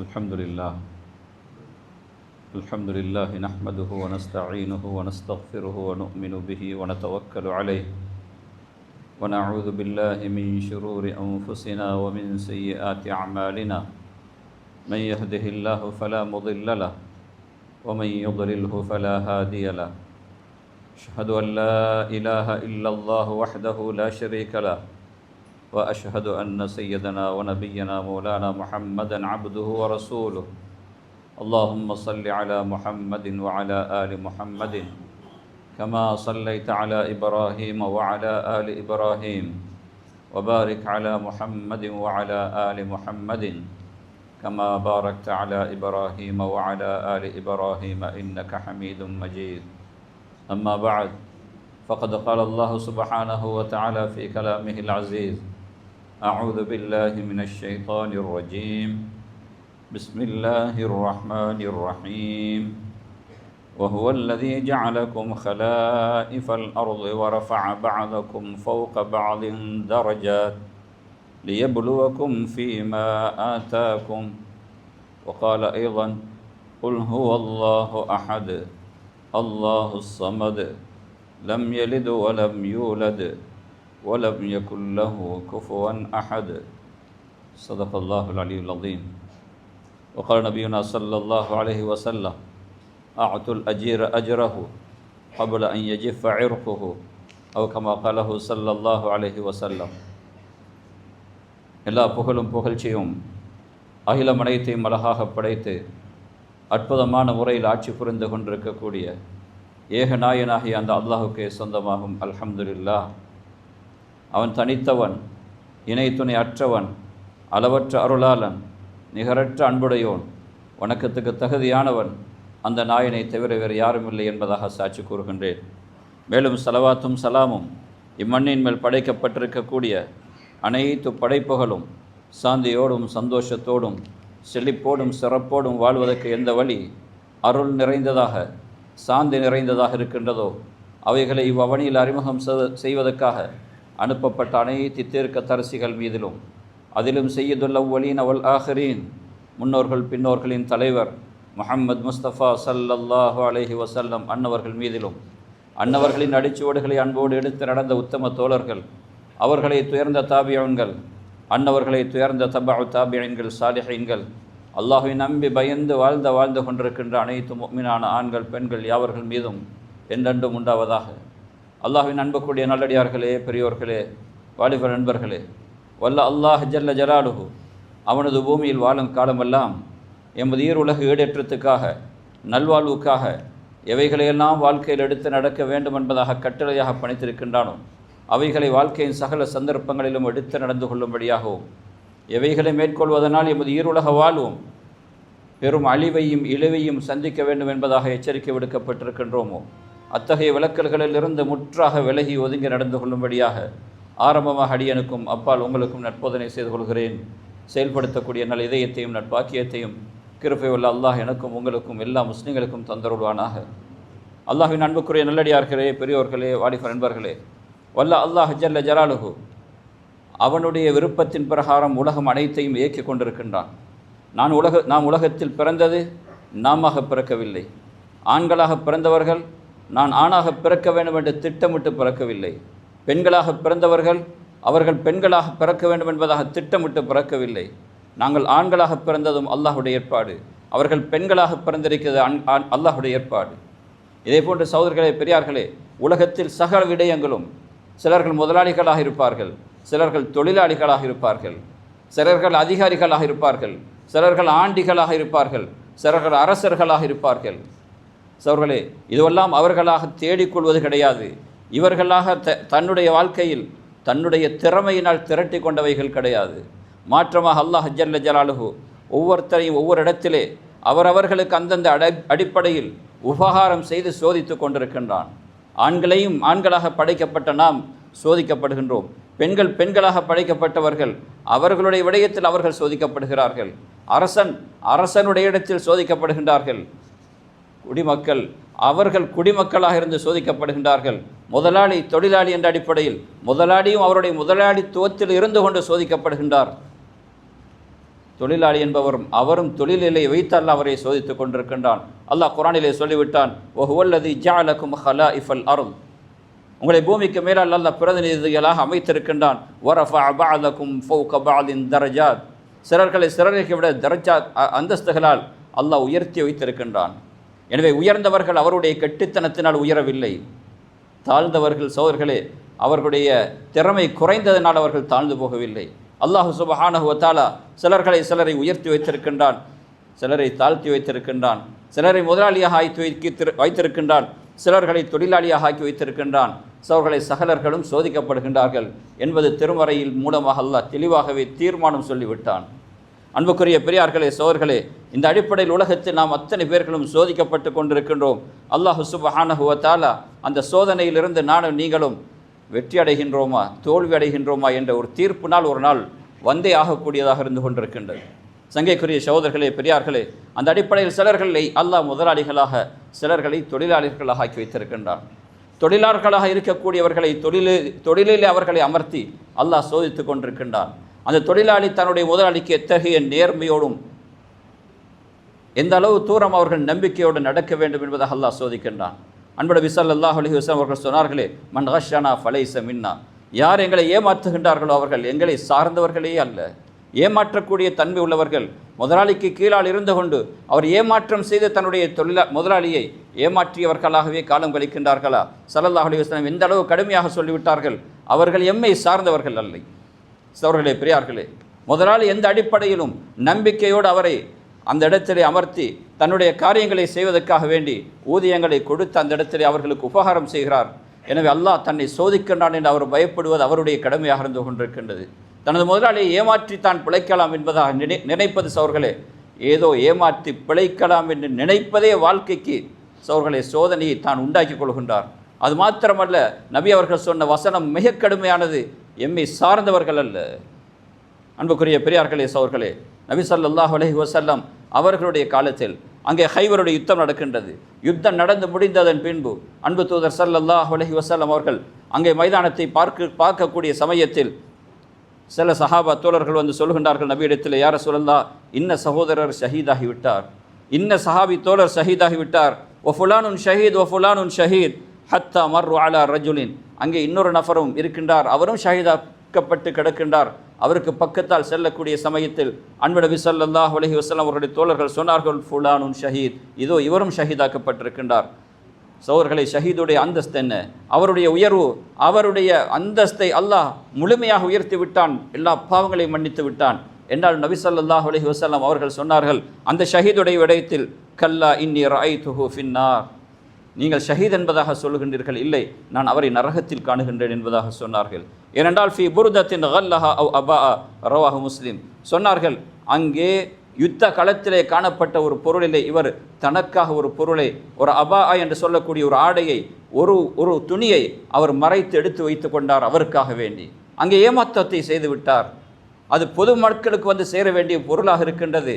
الحمد لله نحمده ونستعينه ونستغفره ونؤمن به ونتوكل عليه ونعوذ بالله من شرور أنفسنا ومن سيئات أعمالنا من يهده الله فلا مضل له ومن يضلله فلا هادي له أشهد أن لا إله إلا الله وحده لا شريك له وأشهد أن سيدنا ونبينا مولانا محمدا عبده ورسوله اللهم صل على محمد وعلى آل محمد كما صليت على إبراهيم وعلى آل إبراهيم وبارك على محمد وعلى آل محمد كما باركت على إبراهيم وعلى آل إبراهيم إنك حميد مجيد أما بعد فقد قال الله سبحانه وتعالى في كلامه العزيز أعوذ بالله من الشيطان الرجيم بسم الله الرحمن الرحيم وهو الذي جعلكم خلائف الأرض ورفع بعضكم فوق بعض درجات ليبلوكم فيما آتاكم وقال أيضا قل هو الله أحد الله الصمد لم يلد ولم يولد ولم يكن له كفوا أحد صدق الله العلي العظيم وقال نبينا صلى الله عليه وسلم أعطوا الأجير أجره قبل أن يجف عرقه أو كما قاله صلى الله عليه وسلم எல்லா புகழும் புகழ்ச்சியும் அகிலம் அனைத்தையும் அழகாக படைத்து அற்புதமான முறையில் ஆட்சி புரிந்து கொண்டிருக்கக்கூடிய ஏக நாயனாகிய அந்த அல்லாஹுக்கே சொந்தமாகும் அல்ஹம்துலில்லாஹ். அவன் தனித்தவன், இணை துணை அற்றவன், அளவற்ற அருளாளன், நிகரற்ற அன்புடையோன், வணக்கத்துக்கு தகுதியானவன் அந்த நாயனை தவிர வேறு யாரும் இல்லை என்பதாக சாட்சி கூறுகின்றேன். மேலும் ஸலவாத்தும் சலாமும் இம்மண்ணின் மேல் படைக்கப்பட்டிருக்கக்கூடிய அனைத்து படைப்புகளும் சாந்தியோடும் சந்தோஷத்தோடும் செழிப்போடும் சிறப்போடும் வாழ்வதற்கு எந்த வழி அருள் நிறைந்ததாக சாந்தி நிறைந்ததாக இருக்கின்றதோ அவைகளை இவ்வவனியில் அறிமுகம் செய்வதற்காக அனுப்பப்பட்ட அனைத்து தீர்க்க தரிசிகள் மீதிலும் அதிலும் சய்யிதுல் அவ்வலீன் வல் ஆஹிரீன் முன்னோர்கள் பின்னோர்களின் தலைவர் முஹம்மது முஸ்தபா ஸல்லல்லாஹு அலைஹி வஸல்லம் அன்னவர்கள் மீதிலும் அன்னவர்களின் அடிச்சுவடுகளை அன்போடு எடுத்து நடந்த உத்தம தோழர்கள், அவர்களை துயர்ந்த தாபியன்கள், அன்னவர்களை துயர்ந்த தபஉ தாபியன்கள், சாலிஹீன்கள், அல்லாஹ்வை நம்பி பயந்து வாழ்ந்து கொண்டிருக்கின்ற அனைத்து முஃமினான ஆண்கள் பெண்கள் யாவர்கள் மீதும் என்றென்றும் உண்டாவதாக. அல்லாஹ்வின் அன்புக்குரிய நல்லடியார்களே, பெரியோர்களே, வாலிப நண்பர்களே, வல்ல அல்லாஹ் ஜல்ல ஜலாலுஹு அவனது பூமியில் வாழும் காலமெல்லாம் எமது ஈருலக ஈடேற்றத்துக்காக நல்வாழ்வுக்காக எவைகளையெல்லாம் வாழ்க்கையில் எடுத்து நடக்க வேண்டும் என்பதாக கட்டளையாக பணித்திருக்கின்றானோ அவைகளை வாழ்க்கையின் சகல சந்தர்ப்பங்களிலும் எடுத்து நடந்து கொள்ளும்படியாகவும், எவைகளை மேற்கொள்வதனால் எமது ஈருலக வாழ்வும் பெரும் அழிவையும் இழிவையும் சந்திக்க வேண்டும் என்பதாக எச்சரிக்கை விடுக்கப்பட்டிருக்கின்றோமோ அத்தகைய விலக்கல்களிலிருந்து முற்றாக விலகி ஒதுங்கி நடந்து கொள்ளும்படியாக ஆரம்பமாக அடியனுக்கும் அப்பால் உங்களுக்கும் நட்போதனை செய்து கொள்கிறேன். செயல்படுத்தக்கூடிய நல்ல இதயத்தையும் நட்பாக்கியத்தையும் கிருபை உள்ள அல்லாஹ் எனக்கும் உங்களுக்கும் எல்லா முஸ்லிம்களுக்கும் தந்தருள்வானாக. அல்லாஹ்வின் அன்புக்குரிய நல்லடியார்களே, பெரியோர்களே, வாலிப நண்பர்களே, வல்ல அல்லாஹ் ஜல்ல ஜலாலுஹு அவனுடைய விருப்பத்தின் பிரகாரம் உலகம் அனைத்தையும் இயக்கி கொண்டிருக்கின்றான். நாம் உலகத்தில் பிறந்தது நாமாக பிறக்கவில்லை. ஆண்களாக பிறந்தவர்கள் நான் ஆணாக பிறக்க வேண்டும் என்று திட்டமிட்டு பிறக்கவில்லை. பெண்களாக பிறந்தவர்கள் அவர்கள் பெண்களாக பிறக்க வேண்டும் என்பதாக திட்டமிட்டு பிறக்கவில்லை. நாங்கள் ஆண்களாக பிறந்ததும் அல்லாஹுடைய ஏற்பாடு, அவர்கள் பெண்களாக பிறந்திருக்கிறது அல்லாஹுடைய ஏற்பாடு. இதே போன்று சகோதரர்களே, பெரியார்களே, உலகத்தில் சகல விடயங்களும் சிலர்கள் முதலாளிகளாக இருப்பார்கள், சிலர்கள் தொழிலாளிகளாக இருப்பார்கள், சிலர்கள் அதிகாரிகளாக இருப்பார்கள், சிலர்கள் ஆண்டிகளாக இருப்பார்கள், சிலர்கள் அரசர்களாக இருப்பார்கள். சகோதரர்களே, இதுவெல்லாம் அவர்களாக தேடிக்கொள்வது கிடையாது. இவர்களாக தன்னுடைய வாழ்க்கையில் தன்னுடைய திறமையினால் திரட்டி கொண்டவைகள் கிடையாது. மாற்றமாக அல்லாஹ் ஜல்ல ஜலாலுஹு ஒவ்வொருத்தரையும் ஒவ்வொரு இடத்திலே அவரவர்களுக்கு அந்தந்த அடிப்படையில் உபகாரம் செய்து சோதித்து கொண்டிருக்கின்றான். ஆண்களையும் ஆண்களாக படைக்கப்பட்ட நாம் சோதிக்கப்படுகின்றோம். பெண்களாக படைக்கப்பட்டவர்கள் அவர்களுடைய விடயத்தில் அவர்கள் சோதிக்கப்படுகிறார்கள். அரசனுடைய இடத்தில் சோதிக்கப்படுகின்றார்கள். குடிமக்கள் அவர்கள் குடிமக்களாக இருந்து சோதிக்கப்படுகின்றார்கள். முதலாளி தொழிலாளி என்ற அடிப்படையில் முதலாளியும் அவருடைய முதலாளித்துவத்தில் இருந்து கொண்டு சோதிக்கப்படுகின்றார். தொழிலாளி என்பவரும் அவரும் தொழிலிலே வைத்து அல்லாஹ் அவரை சோதித்துக் கொண்டிருக்கின்றான். அல்லாஹ் குர்ஆனிலே சொல்லிவிட்டான், வஹுவல்லதி ஜஅலகும் ஹலாயிஃபல் அர்த், உங்களை பூமிக்கு மேலால் அல்லாஹ் பிரதிநிதிகளாக அமைத்திருக்கின்றான். வரஃபஅ பஅதகும் ஃபௌக பஅதின் தரஜாத், சிலர்களை சிலரை விட தரஜாத் அந்தஸ்துகளால் அல்லாஹ் உயர்த்தி வைத்திருக்கின்றான். எனவே உயர்ந்தவர்கள் அவருடைய கெட்டித்தனத்தினால் உயரவில்லை. தாழ்ந்தவர்கள் சோதர்களே அவர்களுடைய திறமை குறைந்ததனால் அவர்கள் தாழ்ந்து போகவில்லை. அல்லாஹ் சுப்ஹானஹு வ தஆலா சிலரை உயர்த்தி வைத்திருக்கின்றான், சிலரை தாழ்த்தி வைத்திருக்கின்றான், சிலரை முதலாளியாக வைத்திருக்கின்றான், சிலர்களை தொழிலாளியாக ஆக்கி வைத்திருக்கின்றான். அவர்களை சகலர்களும் சோதிக்கப்படுகின்றார்கள் என்பது திருமறையில் மூலமாக அல்லாஹ் தெளிவாகவே தீர்மானம் சொல்லிவிட்டான். அன்புக்குரிய பெரியார்களே சோதர்களே, இந்த அடிப்படையில் உலகத்தில் நாம் அத்தனை பேர்களும் சோதிக்கப்பட்டு கொண்டிருக்கின்றோம். அல்லாஹ் சுப்ஹானஹு வ தஆலா அந்த சோதனையிலிருந்து நானும் நீங்களும் வெற்றி அடைகின்றோமா தோல்வி அடைகின்றோமா என்ற ஒரு தீர்ப்பு நாள் ஒரு நாள் வந்தே ஆகக்கூடியதாக இருந்து கொண்டிருக்கின்றது. சங்கைக்குரிய சகோதரர்களே பெரியார்களே, அந்த அடிப்படையில் சிலர்களை அல்லாஹ் முதலாளிகளாக சிலர்களை தொழிலாளர்களாக ஆக்கி வைத்திருக்கின்றான். தொழிலாளர்களாக இருக்கக்கூடியவர்களை தொழிலில் அவர்களை அமர்த்தி அல்லாஹ் சோதித்து கொண்டிருக்கின்றான். அந்த தொழிலாளி தன்னுடைய முதலாளிக்கு எத்தகைய நேர்மையோடும் எந்த அளவு தூரம் அவர்கள் நம்பிக்கையோடு நடக்க வேண்டும் என்பதாக அல்லாஹ் சோதிக்கின்றான். அன்பு நபி ஸல்லல்லாஹு அலைஹி வஸல்லம் அவர்கள் சொன்னார்களே, மன் கஷனா ஃபலைஸ மின்னா, யார் எங்களை ஏமாற்றுகின்றார்களோ அவர்கள் எங்களை சார்ந்தவர்களே அல்ல. ஏமாற்றக்கூடிய தன்மை உள்ளவர்கள் முதலாளிக்கு கீழால் இருந்து கொண்டு அவர் ஏமாற்றம் செய்து தன்னுடைய முதலாளியை ஏமாற்றியவர்களாகவே காலம் கழிக்கின்றார்களா? ஸல்லல்லாஹு அலைஹி வஸல்லம் எந்த அளவு கடுமையாக சொல்லிவிட்டார்கள். அவர்கள் எம்மை சார்ந்தவர்கள் அல்ல. சகோதரர்களே பெரியார்களே, முதலாளி எந்த அடிப்படையிலும் நம்பிக்கையோடு அவரை அந்த இடத்திலே அமர்த்தி தன்னுடைய காரியங்களை செய்வதற்காக வேண்டி ஊதியங்களை கொடுத்து அந்த இடத்திலே அவர்களுக்கு உபகாரம் செய்கிறார். எனவே அல்லாஹ் தன்னை சோதிக்கின்றான் என்று அவர் பயப்படுவது அவருடைய கடமையாக இருந்து கொண்டிருக்கின்றது. தனது முதலாளியை ஏமாற்றி தான் பிழைக்கலாம் என்பதாக நினைப்பது சகோதரர்களே, ஏதோ ஏமாற்றி பிழைக்கலாம் என்று நினைப்பதே வாழ்க்கைக்கு சகோதரர்களே சோதனையை தான் உண்டாக்கி கொள்கின்றார். அது மாத்திரமல்ல, நபி அவர்கள் சொன்ன வசனம் மிக கடுமையானது, எம்மை சார்ந்தவர்கள் அல்ல. அன்புக்குரிய பெரியார்களே சகோதரர்களே, நபி ஸல்லல்லாஹு அலைஹி வஸல்லம் அவர்களுடைய காலத்தில் அங்கே ஹைபருடைய யுத்தம் நடக்கின்றது. யுத்தம் நடந்து முடிந்ததன் பின்பு அன்பு தூதர் ஸல்லல்லாஹு அலைஹி வஸல்லம் அவர்கள் அங்கே மைதானத்தை பார்க்கக்கூடிய சமயத்தில் சில சஹாபா தோழர்கள் வந்து சொல்கின்றார்கள் நபியிடத்தில், யா ரசூலல்லாஹ், இன்ன சகோதரர் ஷஹீதாகிவிட்டார், இன்ன சஹாபி தோழர் ஷஹீதாகிவிட்டார், ஒ ஃபுலானுன் ஷஹீத் ஒ ஃபுலானுன் ஷஹீத் ஹத்தா மர்ரு அலா ரஜுலின், அங்கே இன்னொரு நபரும் இருக்கின்றார், அவரும் ஷஹீதாக்கப்பட்டு கிடக்கின்றார். அவருக்கு பக்கத்தால் செல்லக்கூடிய சமயத்தில் அன்பு நபி ஸல்லல்லாஹு அலைஹி வஸல்லம் அவருடைய தோழர்கள் சொன்னார்கள், ஃபுலானுன் ஷஹீத், இதோ இவரும் ஷஹீதாக்கப்பட்டிருக்கின்றார். சகோதரர்களை, ஷஹீதுடைய அந்தஸ்து என்ன? அவருடைய உயர்வு, அவருடைய அந்தஸ்தை அல்லாஹ் முழுமையாக உயர்த்தி விட்டான், எல்லா பாவங்களையும் மன்னித்து விட்டான் என்றால் நபி ஸல்லல்லாஹு அலைஹி வஸல்லம் அவர்கள் சொன்னார்கள், அந்த ஷஹீதுடைய விடயத்தில், கல்லா இன்னி ரஅய்துஹு ஃபின்னார், நீங்கள் ஷஹீத் என்பதாக சொல்லுகின்றீர்கள், இல்லை நான் அவரை நரகத்தில் காணுகின்றேன் என்பதாக சொன்னார்கள். ஏனென்றால் ஃபி புர்தத்தின் கல்லஹா அவ் அபா ரவாஹு முஸ்லிம் சொன்னார்கள், அங்கே யுத்த களத்திலே காணப்பட்ட ஒரு பொருளிலே இவர் தனக்காக ஒரு பொருளை, ஒரு அபா என்று சொல்லக்கூடிய ஒரு ஆடையை, ஒரு துணியை அவர் மறைத்து எடுத்து வைத்து கொண்டார் அவருக்காக வேண்டி. அங்கே ஏமாற்றத்தை செய்து விட்டார். அது பொது மக்களுக்கு வந்து சேர வேண்டிய பொருளாக இருக்கின்றது.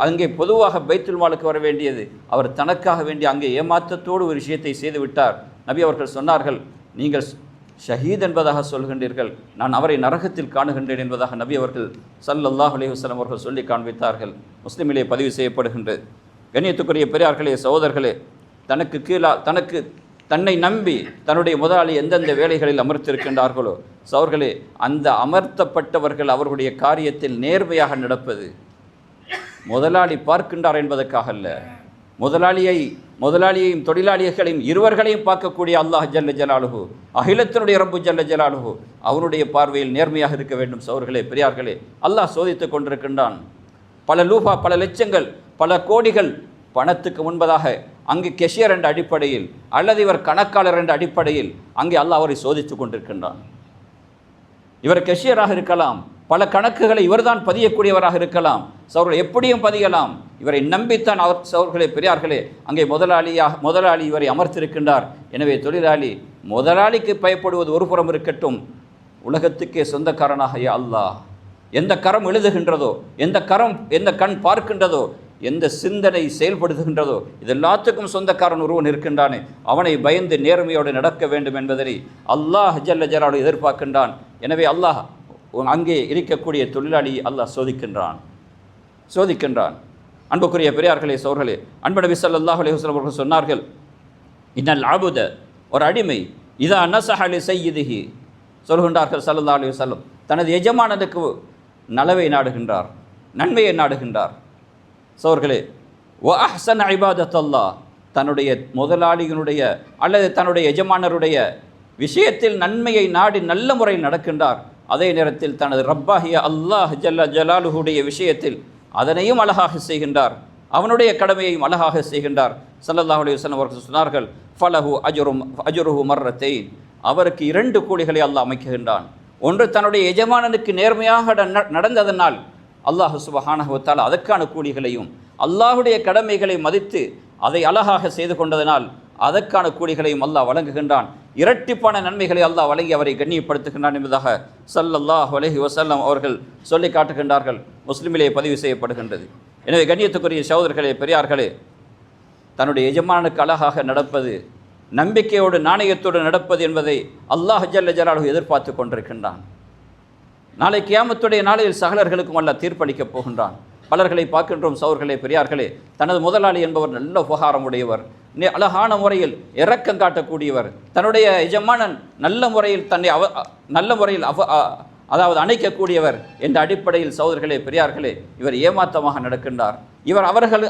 அங்கே பொதுவாக பைத்துல் மாலுக்கு வர வேண்டியது. அவர் தனக்காக வேண்டி அங்கே ஏமாற்றத்தோடு ஒரு விஷயத்தை செய்து விட்டார். நபி அவர்கள் சொன்னார்கள், நீங்கள் ஷஹீத் என்பதாக சொல்கின்றீர்கள், நான் அவரை நரகத்தில் காணுகின்றேன் என்பதாக நபி அவர்கள் ஸல்லல்லாஹு அலைஹி வஸல்லம் அவர்கள் சொல்லி காண்பித்தார்கள். முஸ்லிமிலே பதிவு செய்யப்படுகின்றது. கண்ணியத்துக்குரிய பெரியார்களே சகோதரர்களே, தன்னை நம்பி தன்னுடைய முதலாளி எந்தெந்த வேலைகளில் அமர்த்திருக்கின்றார்களோ சகோதரர்களே, அந்த அமர்த்தப்பட்டவர்கள் அவர்களுடைய காரியத்தில் நேர்மையாக நடப்பது முதலாளி பார்க்கின்றார் என்பதற்காக அல்ல, முதலாளியையும் தொழிலாளிகளையும் இருவர்களையும் பார்க்கக்கூடிய அல்லாஹ் ஜல்ல ஜலாலுஹு, அகிலத்தினுடைய ரப்பு ஜல்ல ஜலாலுஹு, அவனுடைய பார்வையில் நேர்மையாக இருக்க வேண்டும். சகோதரர்களே பெரியார்களே, அல்லாஹ் சோதித்து கொண்டிருக்கின்றான். பல லட்சங்கள் பல கோடிகள் பணத்துக்கு முன்பதாக அங்கு கெஷியர் என்ற அடிப்படையில் அல்லது இவர் கணக்காளர் என்ற அடிப்படையில் அங்கே அல்லாஹ் அவரை சோதித்து கொண்டிருக்கின்றான். இவர் கெஷியராக இருக்கலாம், பல கணக்குகளை இவர்தான் பதியக்கூடியவராக இருக்கலாம், சவர்கள் எப்படியும் பதியலாம். இவரை நம்பித்தான் அவர் சவர்களே பெரியார்களே அங்கே முதலாளி இவரை அமர்த்திருக்கின்றார். எனவே தொழிலாளி முதலாளிக்கு பயப்படுவது ஒரு புறம் இருக்கட்டும், உலகத்துக்கே சொந்தக்காரனாக அல்லாஹ் எந்த கரம் எழுதுகின்றதோ, எந்த கண் பார்க்கின்றதோ, எந்த சிந்தனை செயல்படுத்துகின்றதோ, இது எல்லாத்துக்கும் சொந்தக்காரன் ஒருவன் இருக்கின்றானே, அவனை பயந்து நேர்மையோடு நடக்க வேண்டும் என்பதை அல்லாஹ் ஜல்ல ஜலாலுஹு எதிர்பார்க்கின்றான். எனவே அல்லாஹ் அங்கே இருக்கக்கூடிய தொழிலாளி அல்லாஹ் சோதிக்கின்றான். சோதிக்கின்றான். அன்புக்குரிய பெரியார்களே சோர்களே, அன்பு நபி ஸல்லல்லாஹு அலைஹி வஸல்லம் அவர்கள் சொன்னார்கள், இன்னல் அபுத, ஒரு அடிமை, இதா நஸஹ லி ஸய்யிதிஹி, சொல்கின்றார்கள் ஸல்லல்லாஹு அலைஹி வஸல்லம், தனது எஜமானனுக்கு நலவை நாடுகின்றார், நன்மையை நாடுகின்றார். சோர்களே, வ அஹ்ஸன இபாதத்தல்லாஹ், தன்னுடைய முதலாளியினுடைய அல்லது தன்னுடைய எஜமானருடைய விஷயத்தில் நன்மையை நாடி நல்ல முறையில் நடக்கின்றார். அதே நேரத்தில் தனது ரப்பாகிய அல்லாஹ் ஜல்ல ஜலாலுஹுடைய விஷயத்தில் அதனையும் அழகாக செய்கின்றார், அவனுடைய கடமையையும் அழகாக செய்கின்றார். ஸல்லல்லாஹு அலைஹி வஸல்லம் அவர்கள் சொன்னார்கள், ஃபலஹு அஜ்ருஹு மர்ரத்தைன், அவருக்கு 2 கூலிகளை அல்லாஹ் அமைக்கின்றான். ஒன்று, தன்னுடைய எஜமானனுக்கு நேர்மையாக நடந்ததனால் அல்லாஹ் சுப்ஹானஹு வ தஆலா அதற்கான கூலிகளையும், அல்லாஹுடைய கடமைகளை மதித்து அதை அழகாக செய்து கொண்டதனால் அதற்கான கூலிகளையும் அல்லாஹ் வழங்குகின்றான். இரட்டிப்பான நன்மைகளை அல்லாஹ் வழங்கி அவரை கண்ணியப்படுத்துகின்றான் என்பதாக ஸல்லல்லாஹு அலைஹி வஸல்லம் அவர்கள் சொல்லி காட்டுகின்றார்கள். முஸ்லிமிலே பதிவு செய்யப்படுகின்றது. எனவே கண்ணியத்துக்குரிய சகோதரர்களே, பெரியார்களே, தன்னுடைய எஜமானுக்கு அழகாக நடப்பது, நம்பிக்கையோடு நாணயத்தோடு நடப்பது என்பதை அல்லாஹ் ஜல்ல ஜலாலுஹு எதிர்பார்த்து கொண்டிருக்கின்றான். நாளை கியாமத்துடைய நாளையில் சகலர்களுக்கும் அல்லாஹ் தீர்ப்பளிக்கப் போகின்றான். பலர்களை பார்க்கின்றோம் சகோதரர்களே, பெரியார்களே, தனது முதலாளி என்பவர் நல்ல உபகாரம் உடையவர், அழகான முறையில் இரக்கம் காட்டக்கூடியவர், தன்னுடைய எஜமானன் நல்ல முறையில் தன்னை நல்ல முறையில் அதாவது அணைக்கக்கூடியவர் என்ற அடிப்படையில் சகோதரர்களே, பெரியார்களே, இவர் ஏமாற்றமாக நடக்கின்றார். இவர்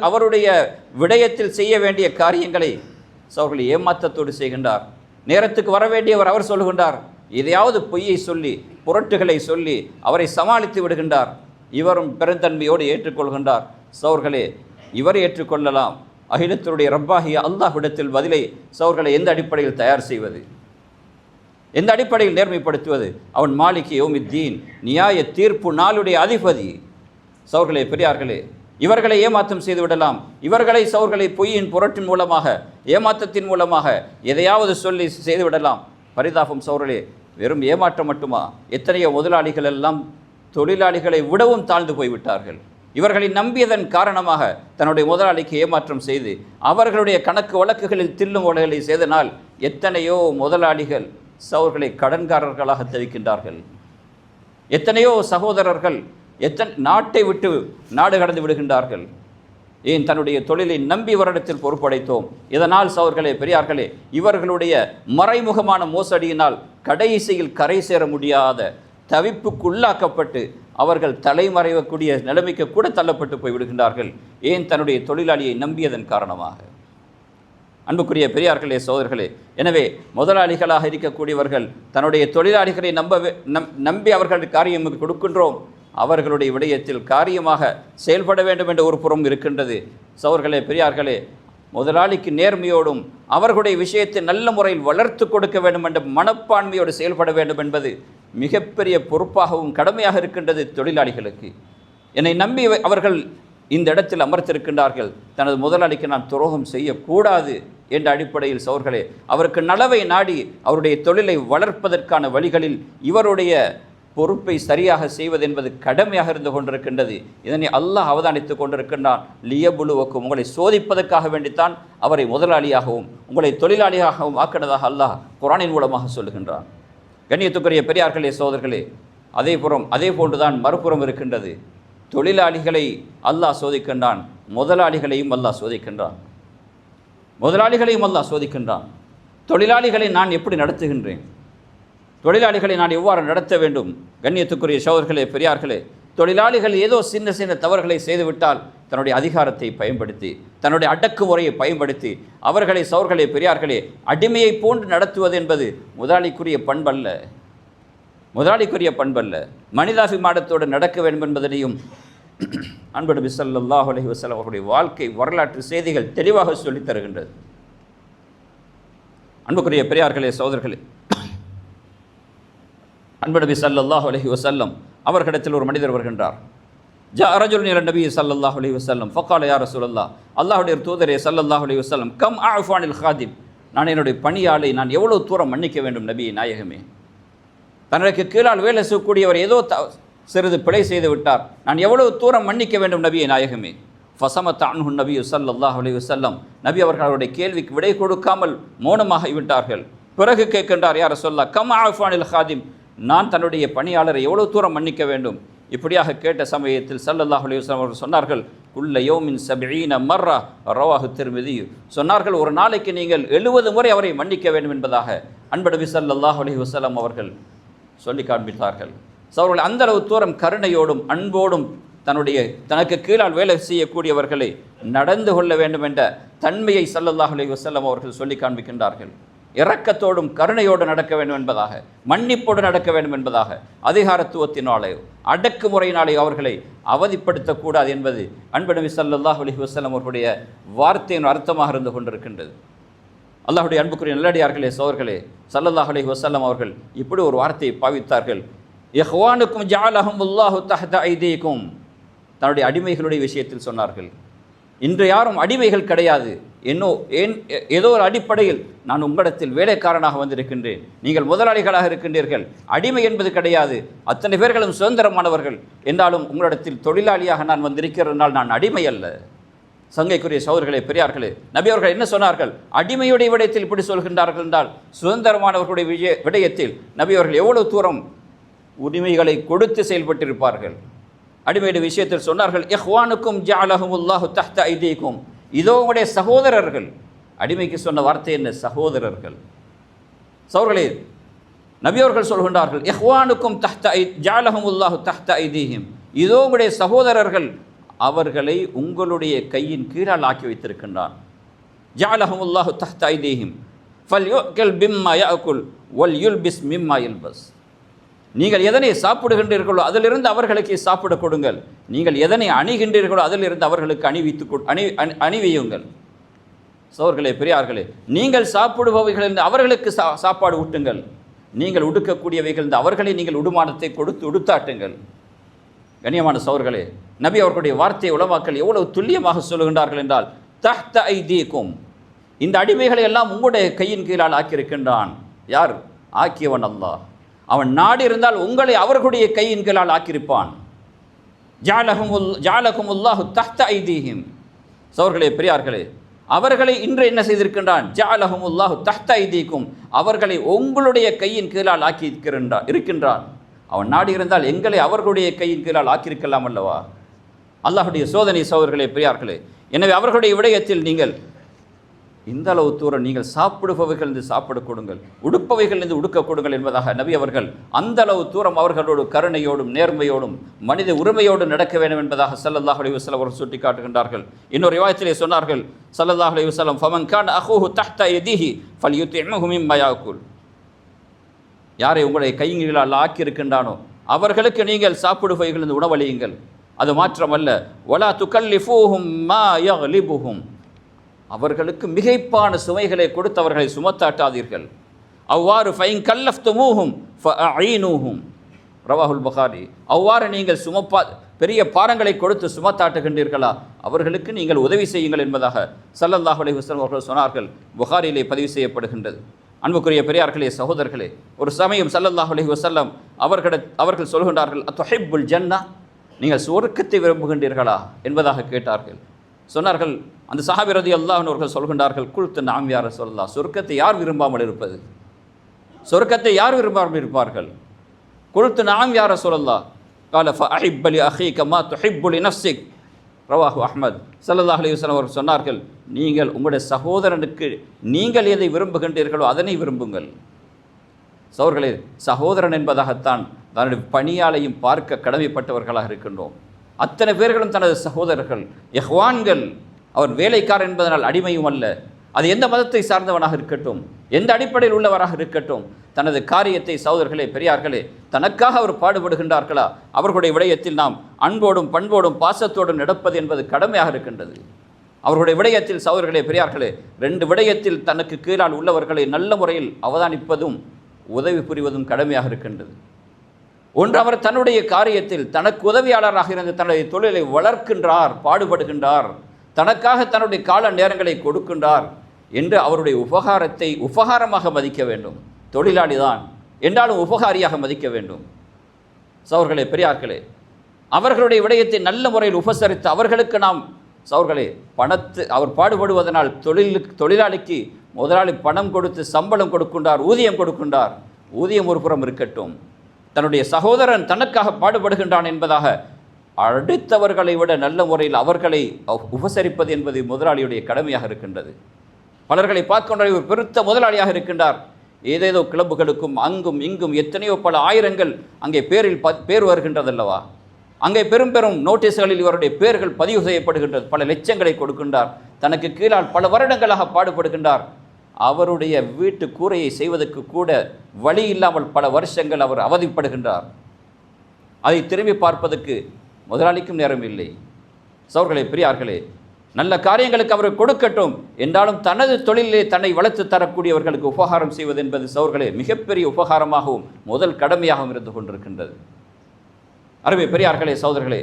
அவருடைய விடயத்தில் செய்ய வேண்டிய காரியங்களை சகோதரர்களை ஏமாற்றத்தோடு செய்கின்றார். நேரத்துக்கு வர வேண்டியவர் அவர் சொல்லுகின்றார், எதையாவது பொய்யை சொல்லி புரட்டுகளை சொல்லி அவரை சமாளித்து விடுகின்றார். இவரும் பெருந்தன்மையோடு ஏற்றுக்கொள்கின்றார். சகோதரர்களே, இவர் ஏற்றுக்கொள்ளலாம், அகிலத்தினுடைய ரப்பாகிய அல்லாஹ்விடத்தில் பதிலை சகோதரர்களை எந்த அடிப்படையில் தயார் செய்வது, எந்த அடிப்படையில் நேர்மைப்படுத்துவது? அவன் மாலிகி யௌமித்தீன், நியாய தீர்ப்பு நாளுடைய அதிபதி. சகோதரர்களே, பெரியார்களே, இவர்களை ஏமாற்றம் செய்து விடலாம். இவர்களை சகோதரர்களை பொய்யின் புரட்டின் மூலமாக, ஏமாற்றத்தின் மூலமாக எதையாவது சொல்லி செய்து விடலாம். பரிதாபம் சகோதரர்களே, வெறும் ஏமாற்றம் மட்டுமா? எத்தனையோ முதலாளிகள் எல்லாம் தொழிலாளிகளை விடவும் தாழ்ந்து போய்விட்டார்கள். இவர்களை நம்பியதன் காரணமாக தன்னுடைய முதலாளிக்கு ஏமாற்றம் செய்து அவர்களுடைய கணக்கு வழக்குகளில் தில்லும் வழக்குகளை செய்தனால் எத்தனையோ முதலாளிகள் சகோதரர்களை கடன்காரர்களாக தவிக்கின்றார்கள். எத்தனையோ சகோதரர்கள் நாட்டை விட்டு நாடு கடந்து விடுகின்றார்கள். ஏன்? தன்னுடைய தொழிலை நம்பி வருடத்தில் பொறுப்படைத்தோம். இதனால் சகோதரர்களே, பெரியார்களே, இவர்களுடைய மறைமுகமான மோசடியினால் கடைசியில் கரை சேர முடியாத தவிப்புக்குள்ளாக்கப்பட்டு அவர்கள் தலைமறைவக்கூடிய நிலைமைக்கு கூட தள்ளப்பட்டு போய் விடுகின்றார்கள். ஏன்? தன்னுடைய தொழிலாளியை நம்பியதன் காரணமாக. அன்புக்குரிய பெரியார்களே, சகோதரர்களே, எனவே முதலாளிகளாக இருக்கக்கூடியவர்கள் தன்னுடைய தொழிலாளிகளை நம்பி அவர்கள் காரியம் கொடுக்கின்றோம். அவர்களுடைய விடயத்தில் காரியமாக செயல்பட வேண்டும் என்ற ஒரு புறம் இருக்கின்றது. சகோதரர்களே, பெரியார்களே, முதலாளிக்கு நேர்மையோடும் அவர்களுடைய விஷயத்தை நல்ல முறையில் வளர்த்து கொடுக்க வேண்டும் என்ற மனப்பான்மையோடு செயல்பட வேண்டும் என்பது மிகப்பெரிய பொறுப்பாகவும் கடமையாக இருக்கின்றது தொழிலாளிகளுக்கு. என்னை நம்பி அவர்கள் இந்த இடத்தில் அமர்த்திருக்கின்றார்கள். தனது முதலாளிக்கு நான் துரோகம் செய்யக்கூடாது என்ற அடிப்படையில் சகோதரர்களே, அவருக்கு நலவை நாடி அவருடைய தொழிலை வளர்ப்பதற்கான வழிகளில் இவருடைய பொறுப்பை சரியாக செய்வது என்பது கடமையாக இருந்து கொண்டிருக்கின்றது. இதனை அல்லாஹ் அவதானித்துக் கொண்டிருக்கின்றான். லியபுலுவக்கும், உங்களை சோதிப்பதற்காக வேண்டித்தான் அவரை முதலாளியாகவும் உங்களை தொழிலாளியாகவும் ஆக்கினதாக அல்லாஹ் குர்ஆனின் மூலமாக சொல்லுகின்றான். கண்ணியத்துக்குரிய பெரியார்களே, சகோதரர்களே, அதே போன்றுதான் மறுபுறம் இருக்கின்றது. தொழிலாளிகளை அல்லாஹ் சோதிக்கின்றான், முதலாளிகளையும் அல்லாஹ் சோதிக்கின்றான். முதலாளிகளையும் அல்லாஹ் சோதிக்கின்றான். தொழிலாளிகளை நான் எப்படி நடத்துகின்றேன், தொழிலாளிகளை நான் எவ்வாறு நடத்த வேண்டும்? கண்ணியத்துக்குரிய சகோதரர்களே, பெரியார்களே, தொழிலாளிகள் ஏதோ சின்ன சின்ன தவறுகளை செய்துவிட்டால் தன்னுடைய அதிகாரத்தை பயன்படுத்தி, தன்னுடைய அடக்குமுறையை பயன்படுத்தி அவர்களை சகோதரர்களே, பெரியார்களே, அடிமையை போன்று நடத்துவது என்பது முதலாளிக்குரிய பண்பல்ல. முதலாளிக்குரிய பண்பல்ல. மனிதாபிமானத்தோடு நடக்க வேண்டும் என்பதனையும் அன்பு நபி ஸல்லல்லாஹு அலைஹி வஸல்லம் அவர்களுடைய வாழ்க்கை வரலாற்று செய்திகள் தெளிவாக சொல்லித் தருகின்றது. அன்புக்குரிய பெரியார்களே, சகோதரர்களே, அன்பு நபி ஸல்லல்லாஹு அலைஹி வஸல்லம் அவர்களிடத்தில் ஒரு மனிதர் வருகின்றார். ஜா ரஜுலுன் இலா நபி ஸல்லல்லாஹு அலைஹி வஸல்லம் ஃபகால யா ரசூலல்லாஹ், அல்லாஹ்வுடைய தூதரே ஸல்லல்லாஹு அலைஹி வஸல்லம், கம் அஃபானில் காதிம், நான் என்னுடைய பணியாளை நான் எவ்வளவு தூரம் மன்னிக்க வேண்டும் நபியே நாயகமே? தனக்கு கீழால் வேலை செய்யக்கூடியவர் ஏதோ சிறிது பிழை செய்து விட்டார், நான் எவ்வளவு தூரம் மன்னிக்க வேண்டும் நபியே நாயகமே? ஃபஸமத் அன்ஹு நபி ஸல்லல்லாஹு அலைஹி வஸல்லம், நபி அவர்கள் அவருடைய கேள்விக்கு விடை கொடுக்காமல் மௌனமாக விட்டார்கள். பிறகு கேட்கின்றார், யா ரசூலல்லாஹ், கம் அஃபானில் காதிம், நான் தன்னுடைய பணியாளரை எவ்வளவு தூரம் மன்னிக்க வேண்டும்? இப்படியாக கேட்ட சமயத்தில் ஸல்லல்லாஹு அலைஹி வஸல்லம் அவர்கள் சொன்னார்கள், குல்ல யௌமின் சபீன மர்ரா ரவாஹு திர்மிதி. சொன்னார்கள், ஒரு நாளைக்கு நீங்கள் 70 முறை அவரை மன்னிக்க வேண்டும் என்பதாக அன்பு நபி ஸல்லல்லாஹு அலைஹி வஸல்லம் அவர்கள் சொல்லி காண்பித்தார்கள். அவர்கள் அந்த அளவு தூரம் கருணையோடும் அன்போடும் தனக்கு கீழால் வேலை செய்யக்கூடியவர்களை நடந்து கொள்ள வேண்டும் என்ற தன்மையை ஸல்லல்லாஹு அலைஹி வஸல்லம் அவர்கள் சொல்லி காண்பிக்கின்றார்கள். இரக்கத்தோடும் கருணையோடு நடக்க வேண்டும் என்பதாக, மன்னிப்போடு நடக்க வேண்டும் என்பதாக, அதிகாரத்துவத்தினாலே அடக்குமுறையினாலே அவர்களை அவதிப்படுத்தக்கூடாது என்பது அன்பு நபி ஸல்லல்லாஹு அலைஹி வஸல்லம் அவர்களுடைய வார்த்தையின் அர்த்தமாக இருந்து கொண்டிருக்கின்றது. அல்லாஹ்வுடைய அன்புக்குரிய நல்லடியார்களே, சோர்களே, ஸல்லல்லாஹு அலைஹி வஸல்லம் அவர்கள் இப்படி ஒரு வார்த்தையை பாவித்தார்கள். இஹ்வானுக்கும் ஜஅலஹுமுல்லாஹு தஹ்த ஐதீக்கும். தன்னுடைய அடிமைகளுடைய விஷயத்தில் சொன்னார்கள், இன்று யாரும் அடிமைகள் கிடையாது, ஏதோ ஒரு அடிப்படையில் நான் உங்களிடத்தில் வேலைக்காரனாக வந்திருக்கின்றேன், நீங்கள் முதலாளிகளாக இருக்கின்றீர்கள், அடிமை என்பது கிடையாது, அத்தனை பேர்களும் சுதந்திரமானவர்கள் என்றாலும் உங்களிடத்தில் தொழிலாளியாக நான் வந்திருக்கிறதுனால் நான் அடிமை அல்ல. சங்கைக்குரிய சகோதரர்களே, பெரியார்களே, நபி அவர்கள் என்ன சொன்னார்கள்? அடிமையுடைய விடயத்தில் இப்படி சொல்கின்றார்கள் என்றால் சுதந்திரமானவர்களுடைய விடயத்தில் நபி அவர்கள் எவ்வளவு தூரம் உரிமைகளை கொடுத்து செயல்பட்டிருப்பார்கள். அடிமையுடைய விஷயத்தில் சொன்னார்கள், இஹ்வானுக்கும் ஜஅலஹுமுல்லாஹு தஹ்த ஐதீக்கும். இதோ உங்களுடைய சகோதரர்கள். அடிமைக்கு சொன்ன வார்த்தை என்ன? சகோதரர்கள். சகோதரர்களே, நபி அவர்கள் சொல்கின்றார்கள், இஹ்வானுக்கும் ஜஅலஹுமுல்லாஹு தஹ்த ஐதீஹிம். இதோ உங்களுடைய சகோதரர்கள், அவர்களை உங்களுடைய கையின் கீழால் ஆக்கி வைத்திருக்கின்றான். ஜஅலஹுமுல்லாஹு தஹ்த ஐதீஹிம் ஃபல்யுஅக்கில் பிம்மா யஅகுல் வல்யுல்பிஸ் மிம்மா யல்பஸ். நீங்கள் எதனை சாப்பிடுகின்றீர்களோ அதிலிருந்து அவர்களுக்கு சாப்பிட கொடுங்கள், நீங்கள் எதனை அணிகின்றீர்களோ அதிலிருந்து அவர்களுக்கு அணிவியுங்கள். சோர்களே, பெரியார்களே, நீங்கள் சாப்பிடுபவைகளிலிருந்து அவர்களுக்கு சாப்பாடு ஊட்டுங்கள், நீங்கள் உடுக்கக்கூடியவைகளிலிருந்து அவர்களை நீங்கள் உடுமானத்தை கொடுத்து உடுத்தாட்டுங்கள். கண்ணியமான சோர்களே, நபி அவர்களுடைய வார்த்தை உலமாக்கள் எவ்வளவு துல்லியமாக சொல்லுகின்றார்கள் என்றால், தஹ்த ஐதீக்கும், இந்த அடிமைகளை எல்லாம் உங்களுடைய கையின் கீழால் ஆக்கியிருக்கின்றான். யார்? ஆக்கியவன் அல்லாஹ். அவன் நாடி இருந்தால் உங்களை அவர்களுடைய கையின் கீழால் ஆக்கியிருப்பான். ஜஅலஹுமுல்லாஹு தஹ்த ஐதீஹிம். சகோதரர்களே, பெரியார்களே, அவர்களை இன்று என்ன செய்திருக்கின்றான்? ஜஅலஹுமுல்லாஹு தஹ்த ஐதீக்கும், அவர்களை உங்களுடைய கையின் கீழால் ஆக்கி இருக்கின்றான். அவன் நாடி இருந்தால் எங்களை அவர்களுடைய கையின் கீழால் ஆக்கியிருக்கலாம் அல்லவா? அல்லாஹுடைய சோதனை. சகோதரர்களே, பெரியார்களே, எனவே அவர்களுடைய விடயத்தில் நீங்கள் இந்த அளவு தூரம் நீங்கள் சாப்பிடுபவைகளிலிருந்து சாப்பிட கொடுங்கள், உடுப்பவைகளிலிருந்து உடுக்க கொடுங்கள் என்பதாக நபி அவர்கள் அந்த அளவு தூரம் அவர்களோடு கருணையோடும் நேர்மையோடும் மனித உரிமையோடு நடக்க வேண்டும் என்பதாக ஸல்லல்லாஹு அலைஹி வஸல்லம் அவர்கள் சுட்டி காட்டுகின்றார்கள். இன்னொரு ரிவாயத்திலே சொன்னார்கள் ஸல்லல்லாஹு அலைஹி வஸல்லம், ஃபமன் கான அஹூஹு தஹ்த யதிஹி ஃபல்யுத்இம்ஹு மிம்மா யாக்குல். யாரை உங்களுடைய கைகளால் ஆக்கியிருக்கின்றானோ அவர்களுக்கு நீங்கள் சாப்பிடுபவைகளிலிருந்து உணவளியுங்கள். அது மாத்திரமல்ல, வலா துகல்லிஃபூஹும் மா யக்லிபுஹும், அவர்களுக்கு மிகைப்பான சுமைகளை கொடுத்து அவர்களை சுமத்தாட்டாதீர்கள். அவ்வாறு ஃபைன் கல்லஃப்துமூஹும் ஃபஅஈனூஹும் ரவாஹுல் புகாரி. அவ்வாறு நீங்கள் பெரிய பாரங்களை கொடுத்து சுமத்தாட்டுகின்றீர்களா, அவர்களுக்கு நீங்கள் உதவி செய்யுங்கள் என்பதாக ஸல்லல்லாஹு அலைஹி வஸல்லம் அவர்கள் சொன்னார்கள். புகாரியிலே பதிவு செய்யப்படுகின்றது. அன்புக்குரிய பெரியார்களே, சகோதரர்களே, ஒரு சமயம் ஸல்லல்லாஹு அலைஹி வஸல்லம் அவர்கள் சொல்கின்றார்கள், அத்துஹிப்புல் ஜன்னா, நீங்கள் சுவர்க்கத்தை விரும்புகின்றீர்களா என்பதாக கேட்டார்கள். சொன்னார்கள், அந்த சஹாபி ரலியல்லாஹு அன்ஹு அவர்கள் சொல்கின்றார்கள், குல்து நாம் யா ரசூலல்லாஹ், சொர்க்கத்தை யார் விரும்பாமல் இருப்பது? சொர்க்கத்தை யார் விரும்பாமல் இருப்பார்கள்? குல்து நாம் யா ரசூலல்லாஹ், قال فأحب لأخيك ما تحب لنفسك ரவாஹு அஹ்மத். ஸல்லல்லாஹு அலைஹி வஸல்லம் அவர்கள் சொன்னார்கள், நீங்கள் உங்களுடைய சகோதரனுக்கு நீங்கள் எதை விரும்புகின்றீர்களோ அதனை விரும்புங்கள். சகோதரர்களே, சகோதரன் என்பதாகத்தான் தன்னுடைய பணியாளையும் பார்க்க கடமைப்பட்டவர்களாக இருக்கின்றோம். அத்தனை பேர்களும் தனது சகோதரர்கள், இஹ்வான்கள். அவர் வேலைக்காரன் என்பதனால் அடிமையும் அல்ல. அது எந்த மதத்தை சார்ந்தவனாக இருக்கட்டும், எந்த அடிப்படையில் உள்ளவராக இருக்கட்டும், தனது காரியத்தை சகோதரர்களே, பெரியார்களே, தனக்காக அவர் பாடுபடுகின்றார்களா, அவர்களுடைய விடயத்தில் நாம் அன்போடும் பண்போடும் பாசத்தோடும் நடப்பது என்பது கடமையாக இருக்கின்றது. அவர்களுடைய விடயத்தில் சகோதரர்களே, பெரியார்களே, 2 விடயத்தில் தனக்கு கீழால் உள்ளவர்களை நல்ல முறையில் அவதானிப்பதும் உதவி புரிவதும் கடமையாக இருக்கின்றது. ஒன்று, அவர் தன்னுடைய காரியத்தில் தனக்கு உதவியாளராக இருந்து தன்னுடைய தொழிலை வளர்க்கின்றார், பாடுபடுகின்றார், தனக்காக தன்னுடைய கால நேரங்களை கொடுக்கின்றார் என்று அவருடைய உபகாரத்தை உபகாரமாக மதிக்க வேண்டும். தொழிலாளி தான் என்றாலும் உபகாரியாக மதிக்க வேண்டும். சகோதரர்களே, பெரியார்களே, அவர்களுடைய விடயத்தை நல்ல முறையில் உபசரித்து அவர்களுக்கு நாம் சகோதரர்களே அவர் பாடுபடுவதனால் தொழிலாளிக்கு முதலாளி பணம் கொடுத்து சம்பளம் கொடுக்கின்றார், ஊதியம் கொடுக்கின்றார். ஊதியம் ஒரு புறம் இருக்கட்டும், தன்னுடைய சகோதரன் தனக்காக பாடுபடுகின்றான் என்பதாக அடுத்தவர்களை விட நல்ல முறையில் அவர்களை உபசரிப்பது என்பது முதலாளியுடைய கடமையாக இருக்கின்றது. பலர்களை பார்க்கின்ற ஒரு பெருத்த முதலாளியாக இருக்கின்றார். ஏதேதோ கிளப்புகளுக்கும் அங்கும் இங்கும் எத்தனையோ பல ஆயிரங்கள் அங்கே பேர் வருகின்றதல்லவா, அங்கே பெரும் பெரும் நோட்டீஸ்களில் இவருடைய பேர்கள் பதிவு செய்யப்படுகின்றது. பல லட்சங்களை கொடுக்கின்றார். தனக்கு கீழால் பல வருடங்களாக பாடுபடுகின்றார். அவருடைய வீட்டு கூரையை செய்வதற்கு கூட வழி இல்லாமல் பல வருஷங்கள் அவர் அவதிப்படுகின்றார். அதை திரும்பி பார்ப்பதற்கு முதலாளிக்கும் நேரம் இல்லை. சகோதரர்களே, பெரியார்களே, நல்ல காரியங்களுக்கு அவர் கொடுக்கட்டும் என்றாலும் தனது தொழிலே தன்னை வளர்த்து தரக்கூடியவர்களுக்கு உபகாரம் செய்வது என்பது சகோதரர்களே மிகப்பெரிய உபகாரமாகவும் முதல் கடமையாகவும் இருந்து கொண்டிருக்கின்றது. அருமை பெரியார்களே, சகோதரர்களே,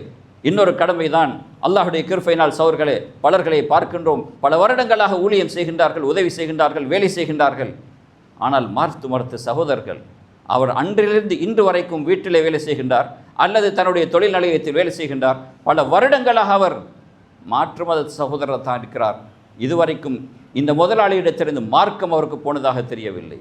இன்னொரு கடமை தான் அல்லாஹுடைய கிருபையினால் சகோதரர்களே பலர்களை பார்க்கின்றோம். பல வருடங்களாக ஊழியம் செய்கின்றார்கள், உதவி செய்கின்றார்கள், வேலை செய்கின்றார்கள். ஆனால் மறுத்து சகோதரர்கள் அவர் அன்றிலிருந்து இன்று வரைக்கும் வீட்டிலே வேலை செய்கின்றார் அல்லது தன்னுடைய தொழில் நிலையத்தில் வேலை செய்கின்றார். பல வருடங்களாக அவர் மாற்று மத சகோதரர் தான் இருக்கிறார். இதுவரைக்கும் இந்த முதலாளியிடத்திலிருந்து மார்க்கம் அவருக்கு போனதாக தெரியவில்லை.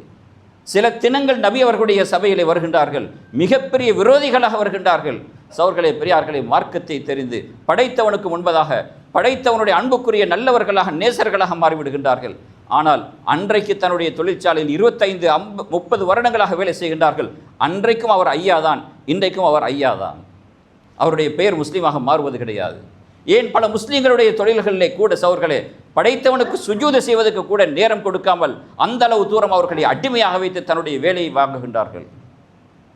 சில தினங்கள் நபி அவர்களுடைய சபையிலே வருகின்றார்கள், மிகப்பெரிய விரோதிகளாக வருகின்றார்கள். சகோதரர்களே, பெரியார்களே, மார்க்கத்தை தெரிந்து படைத்தவனுக்கு முன்பதாக படைத்தவனுடைய அன்புக்குரிய நல்லவர்களாக நேசர்களாக மாறிவிடுகின்றார்கள். ஆனால் அன்றைக்கு தன்னுடைய தொழிற்சாலையில் 25-30 வருடங்களாக வேலை செய்கின்றார்கள். அன்றைக்கும் அவர் ஐயாதான், இன்றைக்கும் அவர் ஐயாதான். அவருடைய பெயர் முஸ்லீமாக மாறுவது கிடையாது. ஏன் பல முஸ்லீம்களுடைய தொழில்களிலே கூட சகோதரர்களே படைத்தவனுக்கு சுஜூது செய்வதற்கு கூட நேரம் கொடுக்காமல் அந்த அளவு தூரம் அவர்களை அடிமையாக வைத்து தன்னுடைய வேலையை வாங்குகின்றார்கள்.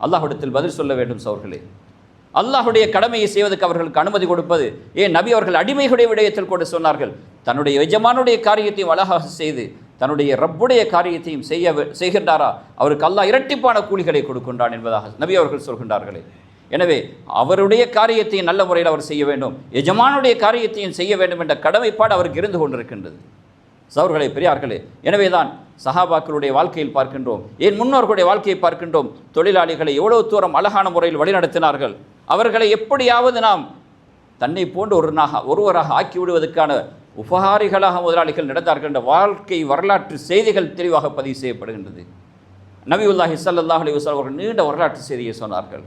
அல்லாஹ்விடத்தில் பதில் சொல்ல வேண்டும் சகோதரர்களே. அல்லாஹுடைய கடமையை செய்வதற்கு அவர்களுக்கு அனுமதி கொடுப்பது ஏன் நபி அவர்கள் அடிமைகளுடைய விடயத்தில் கூட சொன்னார்கள். தன்னுடைய எஜமானுடைய காரியத்தையும் அழகாக செய்து தன்னுடைய ரப்புடைய காரியத்தையும் செய்கின்றாரா அவருக்கு அல்லாஹ் இரட்டிப்பான கூலிகளை கொடுக்கின்றான் என்பதாக நபி அவர்கள் சொல்கின்றார்களே. எனவே அவருடைய காரியத்தையும் நல்ல முறையில் அவர் செய்ய வேண்டும், எஜமானுடைய காரியத்தையும் செய்ய வேண்டும் என்ற கடமைப்பாடு அவருக்கு இருந்து கொண்டிருக்கின்றது. சகோதரர்களே, பெரியார்களே, எனவே தான் சஹாபாக்களுடைய வாழ்க்கையில் பார்க்கின்றோம், ஏன் முன்னோர்களுடைய வாழ்க்கையை பார்க்கின்றோம். தொழிலாளிகளை எவ்வளவு தூரம் அழகான முறையில் வழிநடத்தினார்கள். அவர்களை எப்படியாவது நாம் தன்னை போன்று ஒருவராக ஆக்கிவிடுவதற்கான உபகாரிகளாக முதலாளிகள் நடந்தார்கள் என்ற வாழ்க்கை வரலாற்று செய்திகள் தெளிவாக பதிவு செய்யப்படுகின்றது. நபியுல்லாஹி ஸல்லல்லாஹு அலைஹி வஸல்லம் அவர்கள் நீண்ட வரலாற்று செய்தியை சொன்னார்கள்.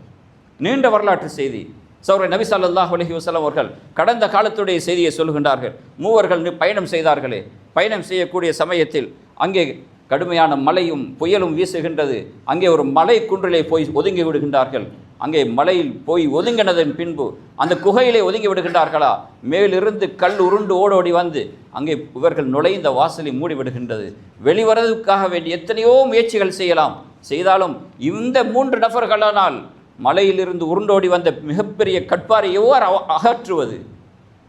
நீண்ட வரலாற்று செய்தி. சகோதரர் நபி ஸல்லல்லாஹு அலைஹி வஸல்லம் அவர்கள் கடந்த காலத்துடைய செய்தியை சொல்கின்றார்கள். மூவர்கள் பயணம் செய்தார்களே, பயணம் செய்யக்கூடிய சமயத்தில் அங்கே கடுமையான மழையும் புயலும் வீசுகின்றது. அங்கே ஒரு மலை குன்றிலே போய் ஒதுங்கி விடுகின்றார்கள். அங்கே மலையில் போய் ஒதுங்கினதன் பின்பு அந்த குகையிலே ஒதுங்கி விடுகின்றார்களா, மேலிருந்து கல் உருண்டு ஓடோடி வந்து அங்கே இவர்கள் நுழைந்த வாசலை மூடிவிடுகின்றது. வெளிவரதுக்காக வேண்டி எத்தனையோ முயற்சிகள் செய்தாலும் இந்த 3 நபர்களானால் மலையிலிருந்து உருண்டோடி வந்த மிகப்பெரிய கட்பாரை எவ்வாறு அகற்றுவது,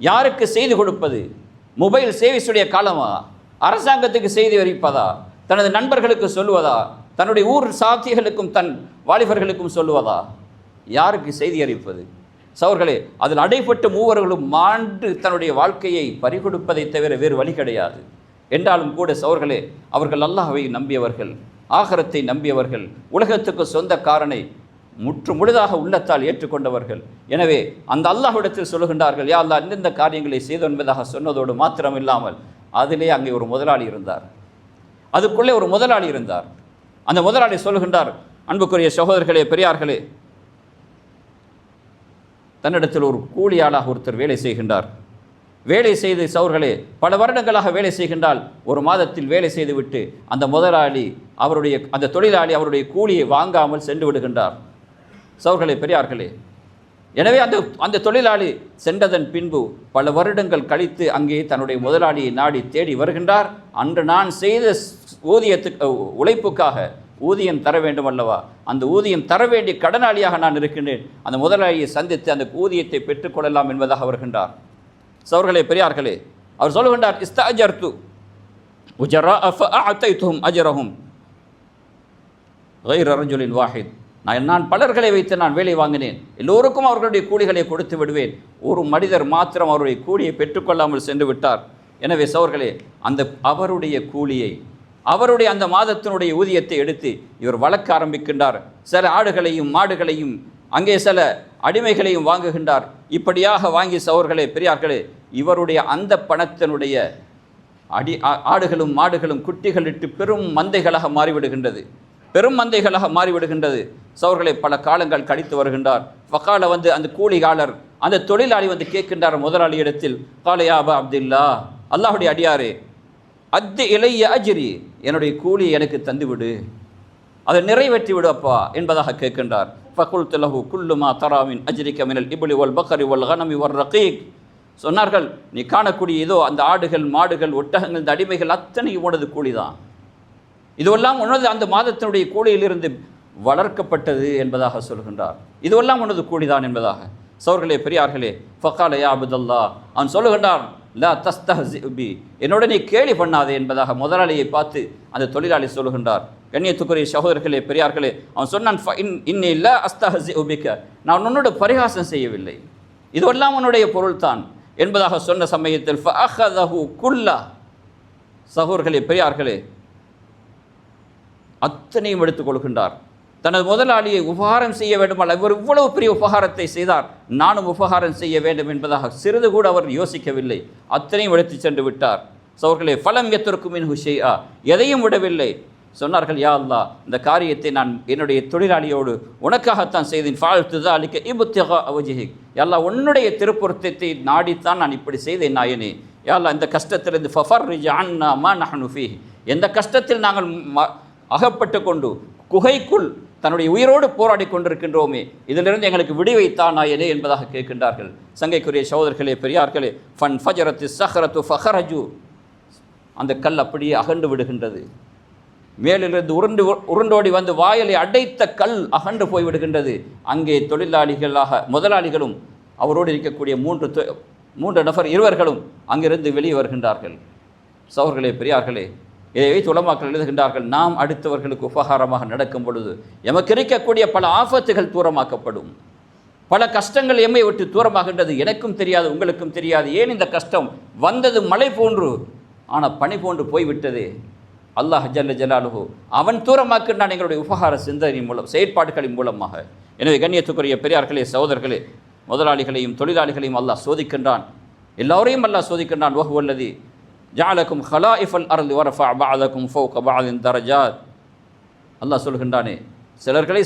யாருக்கு செய்து கொடுப்பது? மொபைல் சேவைஸுடைய காலமா? அரசாங்கத்துக்கு செய்தி அறிவிப்பதா? தனது நண்பர்களுக்கு சொல்லுவதா? தன்னுடைய ஊர் சாத்தியர்களுக்கும் தன் வாலிபர்களுக்கும் சொல்லுவதா? யாருக்கு செய்தி அறிவிப்பது? சகோதரர்களே, அதில் அடைப்பட்ட மூவர்களும் மாண்டு தன்னுடைய வாழ்க்கையை பறிகொடுப்பதை தவிர வேறு வழி கிடையாது. என்றாலும் கூட சகோதரர்களே, அவர்கள் அல்லாஹ்வை நம்பியவர்கள், ஆகிரத்தை நம்பியவர்கள், உலகத்துக்கு சொந்தக்காரனை முழுதாக உள்ளத்தால் ஏற்றுக்கொண்டவர்கள். எனவே அந்த அல்லாஹ்விடத்தில் சொல்லுகின்றார்கள், யா அல்லாஹ் இந்தந்த காரியங்களை செய்தோம் என்பதாக சொன்னதோடு மாத்திரம் இல்லாமல் அதிலே அங்கே ஒரு முதலாளி இருந்தார். அதுக்குள்ளே ஒரு முதலாளி இருந்தார். அந்த முதலாளி சொல்லுகின்றார், அன்புக்குரிய சகோதரர்களே, பெரியார்களே, தன்னிடத்தில் ஒரு கூலியாளாக ஒருத்தர் வேலை செய்கின்றார். வேலை செய்து சகோதரர்களே பல வருடங்களாக வேலை செய்கின்றால் ஒரு மாதத்தில் வேலை செய்துவிட்டு அந்த முதலாளி அந்த தொழிலாளி அவருடைய கூலியை வாங்காமல் சென்று விடுகின்றார். சகோதரர்களே, பெரியார்களே, எனவே அந்த தொழிலாளி சென்றதன் பின்பு பல வருடங்கள் கழித்து அங்கே தன்னுடைய முதலாளியை நாடி தேடி வருகின்றார். அன்று நான் செய்த உழைப்புக்காக ஊதியம் தர வேண்டும் அல்லவா, அந்த ஊதியம் தர வேண்டிய கடனாளியாக நான் இருக்கின்றேன், அந்த முதலாளியை சந்தித்து அந்த ஊதியத்தை பெற்றுக்கொள்ளலாம் என்பதாக வருகின்றார். சகோதரர்களே, பெரியார்களே, அவர் சொல்லுகின்றார், இஸ்தஅஜர்து உஜராஅ ஃபஅஅதைதுஹும் அஜ்ரஹும் கைர ரஜுலின் வாஹித். நான் பலர்களை வைத்து நான் வேலை வாங்கினேன், எல்லோருக்கும் அவர்களுடைய கூலிகளை கொடுத்து விடுவேன், ஒரு மனிதர் மாத்திரம் அவருடைய கூலியை பெற்றுக்கொள்ளாமல் சென்று விட்டார். எனவே சகோதரர்களே, அவருடைய கூலியை, அவருடைய அந்த மாதத்தினுடைய ஊதியத்தை எடுத்து இவர் வளர்க்க ஆரம்பிக்கின்றார். சில ஆடுகளையும் மாடுகளையும் அங்கே சில அடிமைகளையும் வாங்குகின்றார். இப்படியாக வாங்கி சகோதரர்களே, பெரியார்களே, இவருடைய அந்த பணத்தினுடைய ஆடுகளும் மாடுகளும் குட்டிகளிட்டு பெரும் மந்தைகளாக மாறிவிடுகின்றது. பெரும் மந்தைகளாக மாறிவிடுகின்றது. சவர்களை பல காலங்கள் கழித்து வருகின்றார். ஃபகால அந்த கூலிகாலர் அந்த தொழிலாளி கேட்கின்றார் முதலாளியிடத்தில், காலையா அபா அப்துல்லா, அல்லாஹுடைய அடியாரே, அத்து இளைய அஜ்ரி, என்னுடைய கூலி எனக்கு தந்துவிடு, அதை நிறைவேற்றி விடுப்பா என்பதாக கேட்கின்றார். ஃபகுல்து லஹு குல்லு மா தராமின் அஜ்ரிக மினல் இப்லி வல் பக்கரி வல் கனமி வர் ரகீக். சொன்னார்கள், நீ காணக்கூடிய ஏதோ அந்த ஆடுகள், மாடுகள், ஒட்டகங்கள், இந்த அடிமைகள் அத்தனையும் உனது கூலிதான். இதுவெல்லாம் உனது அந்த மாதத்தினுடைய கூலியிலிருந்து வளர்க்கப்பட்டது என்பதாக சொல்கின்றார். இதுவெல்லாம் உனது கூலிதான் என்பதாக. சோர்களே, பெரியார்களே, ஃபகால யா அப்துல்லா, அவன் சொல்லுகின்றான், லா தஸ்தஹ்ஸி பி, என்னோட நீ கேலி பண்ணாதே என்பதாக முதலாளியை பார்த்து அந்த தொழிலாளி சொல்லுகின்றார். கண்ணியத்துக்குரிய சகோதரர்களே, பெரியார்களே, அவன் சொன்னான், இன்னி லா அஸ்தஹ்ஸி பிக, நான் உன்னோட பரிகாசம் செய்யவில்லை, இதுவெல்லாம் உன்னுடைய பொருள்தான் என்பதாக சொன்ன சமயத்தில் ஃபஅஹதஹு குல்லா, சகோதரர்களே, பெரியார்களே, அத்தனையும் எடுத்துக்கொள்கின்றார். தனது முதலாளியை உபகாரம் செய்ய வேண்டுமானால் இவர் இவ்வளவு பெரிய உபகாரத்தை செய்தார், நானும் உபகாரம் செய்ய வேண்டும் என்பதாக சிறிது கூட அவர் யோசிக்கவில்லை. அத்தனையும் எடுத்து சென்று விட்டார். சகோதரர்களே, ஃபலம் யத்ருக்கு மின்ஹு ஷைஆ, எதையும் விடவில்லை. சொன்னார்கள், யா அல்லாஹ், இந்த காரியத்தை நான் என்னுடைய தொழிலாளியோடு உனக்காகத்தான் செய்தேன். ஃபால்து ஸாலிக இப்திகா வஜ்ஹிக், யா அல்லாஹ், உன்னுடைய திருப்பொருத்தத்தை நாடித்தான் நான் இப்படி செய்தேன் நாயனே. யா அல்லாஹ், இந்த கஷ்டத்திலிருந்து ஃபஃபர்ரிஜ் அன்னா மா நஹ்னு ஃபீஹ், எந்த கஷ்டத்தில் நாங்கள் அகப்பட்டு கொண்டு குகைக்குள் தன்னுடைய உயிரோடு போராடி கொண்டிருக்கின்றோமே, இதிலிருந்து எங்களுக்கு விடுவைத்தான் நாயனே என்பதாக கேட்கின்றார்கள். சங்கைக்குரிய சகோதரர்களே, பெரியார்களே, ஃபன் ஃபஜரத்து ஸஹ்ரத்து ஃபஹரஜு, அந்த கல் அப்படியே அகண்டு விடுகின்றது. மேலிருந்து உருண்டோடி வந்து வாயலை அடைத்த கல் அகன்று போய்விடுகின்றது. அங்கே முதலாளிகளும் அவரோடு இருக்கக்கூடிய மூன்று நபர் இருவர்களும் அங்கிருந்து வெளியே வருகின்றார்கள். சகோதரர்களே, பெரியார்களே, இதை வைத்து உலமாக்கள் எழுதுகின்றார்கள், நாம் அடுத்தவர்களுக்கு உபகாரமாக நடக்கும் பொழுது எமக்கு இருக்கக்கூடிய பல ஆபத்துகள் தூரமாக்கப்படும், பல கஷ்டங்கள் எம்மை விட்டு தூரமாகின்றது. எனக்கும் தெரியாது, உங்களுக்கும் தெரியாது. ஏன் இந்த கஷ்டம் வந்தது மழை போன்று, ஆனால் பனி போன்று போய்விட்டது. அல்லாஹ் ஜல்ல ஜலாலுஹு அவன் தூரமாக்கின்றான் எங்களுடைய உபகார சிந்தனை மூலம், செயற்பாடுகளின் மூலமாக. எனவே கண்ணியத்துக்குரிய பெரியார்களே, சகோதரர்களே, முதலாளிகளையும் தொழிலாளிகளையும் அல்லாஹ் சோதிக்கின்றான், எல்லோரையும் அல்லாஹ் சோதிக்கின்றான். வஹுவல்லதி ஜஅலக்கும் ஹலாயிஃபல் அர்தி வரஃபஅ பஅதக்கும் ஃபௌக பஅதின் தரஜாத். அல்லாஹ் சொல்கின்றானே,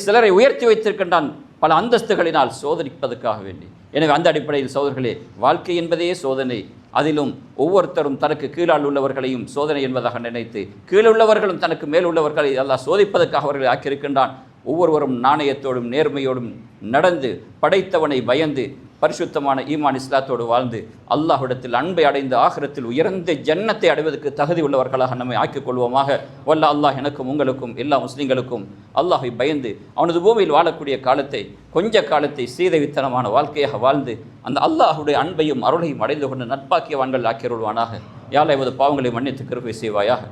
சிலரை உயர்த்தி வைத்திருக்கின்றான் பல அந்தஸ்துகளினால் சோதனைப்பதற்காக வேண்டி. எனவே அந்த அடிப்படையில் சகோதரர்களே, வாழ்க்கை என்பதே சோதனை. அதிலும் ஒவ்வொருத்தரும் தனக்கு கீழால் உள்ளவர்களையும் சோதனை என்பதாக நினைத்து, கீழுள்ளவர்களும் தனக்கு மேல் உள்ளவர்களை அல்லாஹ் சோதிப்பதற்காக அவர்களை ஆக்கியிருக்கின்றான். ஒவ்வொருவரும் நாணயத்தோடும் நேர்மையோடும் நடந்து, படைத்தவனை பயந்து, பரிசுத்தமான ஈமான் இஸ்லாத்தோடு வாழ்ந்து, அல்லாஹ்விடத்தில் அன்பை அடைந்து ஆகிரத்தில் உயர்ந்த ஜன்னத்தை அடைவதற்கு தகுதி உள்ளவர்களாக நம்மை ஆக்கிக் கொள்வோமாக. வல்ல அல்லாஹ் எனக்கும் உங்களுக்கும் எல்லா முஸ்லீம்களுக்கும் அல்லாஹை பயந்து அவனது பூமியில் வாழக்கூடிய காலத்தை, கொஞ்ச காலத்தை சீதவித்தனமான வாழ்க்கையாக வாழ்ந்து அந்த அல்லாஹுடைய அன்பையும் அருளையும் அடைந்து கொண்டு நட்பாக்கியவான்கள் ஆக்கியருள்வானாக. யாழ் எமது பாவங்களை மன்னித்து கிருபை செய்வாயாக.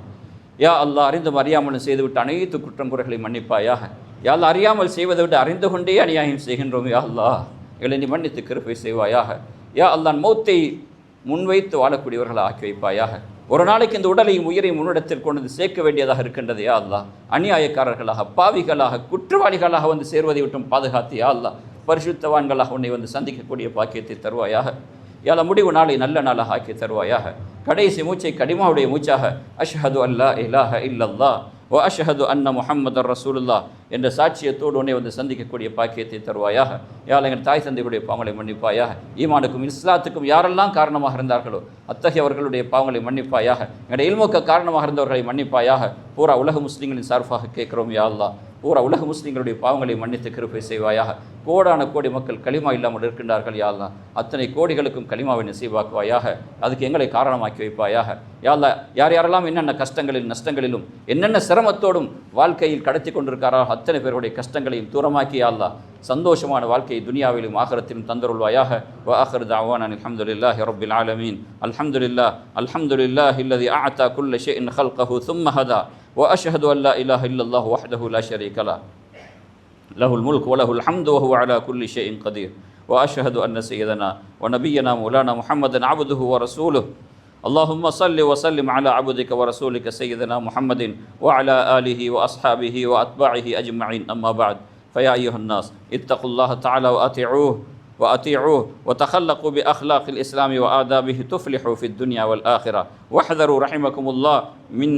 யா அல்லாஹ், அறிந்தும் அறியாமலும் செய்துவிட்டு அனைத்து குற்றம் குறைகளை மன்னிப்பாயாக. யாழ் அறியாமல் செய்வதை விட்டு அறிந்து கொண்டே அநியாயம் செய்கின்றோம். யா அல்லாஹ், எங்களை நீ மன்னித்து கிருபை செய்வாயாக. யா அல்லாஹ், மௌத்தை முன்வைத்து வாழக்கூடியவர்களை ஆக்கி வைப்பாயாக. ஒரு நாளைக்கு இந்த உடலையும் உயிரையும் முன்னிடத்தில் கொண்டு சேர்க்க வேண்டியதாக இருக்கின்றது. யா அல்லாஹ், அநியாயக்காரர்களாக, பாவிகளாக, குற்றவாளிகளாக வந்து சேர்வதை விட்டும் பாதுகாத்து யா அல்லாஹ், பரிசுத்தவான்களாக உன்னை வந்து சந்திக்கக்கூடிய பாக்கியத்தை தருவாயாக. யால முடிவு நாளை நல்ல நாளாக ஆக்கி தருவாயாக. கடைசி மூச்சை கடிமாவுடைய மூச்சாக அஷ்ஹது அல்லா இலாஹ இல்லல்லாஹ் வ அஷ்ஹது அன்ன முஹம்மதர் ரசூலுல்லாஹ் என்ற சாட்சியத்தோடு உன்னை வந்து சந்திக்கக்கூடிய பாக்கியத்தை தருவாயாக. யாழ் எங்கள் தாய் தந்தைகளுடைய பாவங்களை மன்னிப்பாயாக. ஈமானுக்கும் இஸ்லாத்துக்கும் யாரெல்லாம் காரணமாக இருந்தார்களோ அத்தகையவர்களுடைய பாவங்களை மன்னிப்பாயாக. எங்களுடைய இல்முக்கு காரணமாக இருந்தவர்களை மன்னிப்பாயாக. பூரா உலக முஸ்லீம்களின் சார்பாக கேட்கிறோம். யா அல்லாஹ், பூரா உலக முஸ்லீம்களுடைய பாவங்களை மன்னித்து கிருபை செய்வாயாக. கோடான கோடி மக்கள் களிமா இல்லாமல் இருக்கின்றார்கள். யா அல்லாஹ், அத்தனை கோடிகளுக்கும் களிமாவை நசீபாக்குவாயாக. அதுக்கு எங்களை காரணமாக்கி வைப்பாயாக. யா அல்லாஹ், யார் யாரெல்லாம் என்னென்ன கஷ்டங்களிலும் நஷ்டங்களிலும் என்னென்ன சிரமத்தோடும் வாழ்க்கையில் கடத்தி கொண்டிருக்கிறாரோ அத்தனை பேருடைய கஷ்டங்களையும் தூரமாக்கி யா அல்லாஹ் சந்தோஷமான வாழ்க்கையை துனியாவிலும் ஆகிரத்திலும் தந்தருள்வாயாக. வ ஆகிரு தஅவானா அல்ஹம்துலில்லாஹி ரப்பில் ஆலமீன். அல்ஹம்துலில்லாஹி அல்லதி அஅதா குல்ல ஷைஇன் ஹல்கஹு ثم ஹதா وأشهد أن لا إله إلا الله وحده لا شريك له له الملك وله الحمد وهو على كل شيء قدير وأشهد أن سيدنا ونبينا مولانا محمدا عبده ورسوله اللهم صل وسلم على عبدك ورسولك سيدنا محمد وعلى آله وأصحابه وأتباعه أجمعين. أما بعد، فيا أيها الناس اتقوا الله تعالى وأطيعوه وتخلقوا بأخلاق الإسلام وآدابه تفلحوا في الدنيا والآخرة. واحذروا رحمكم الله من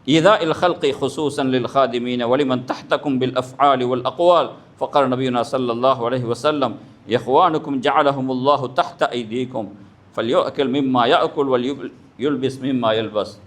إيذاء الخلق خصوصا للخادمين ولمن تحتكم بالأفعال والأقوال. فقال نبينا صلى الله عليه وسلم إخوانكم جعلهم الله تحت أيديكم فليأكل مما يأكل وليلبس مما يلبس.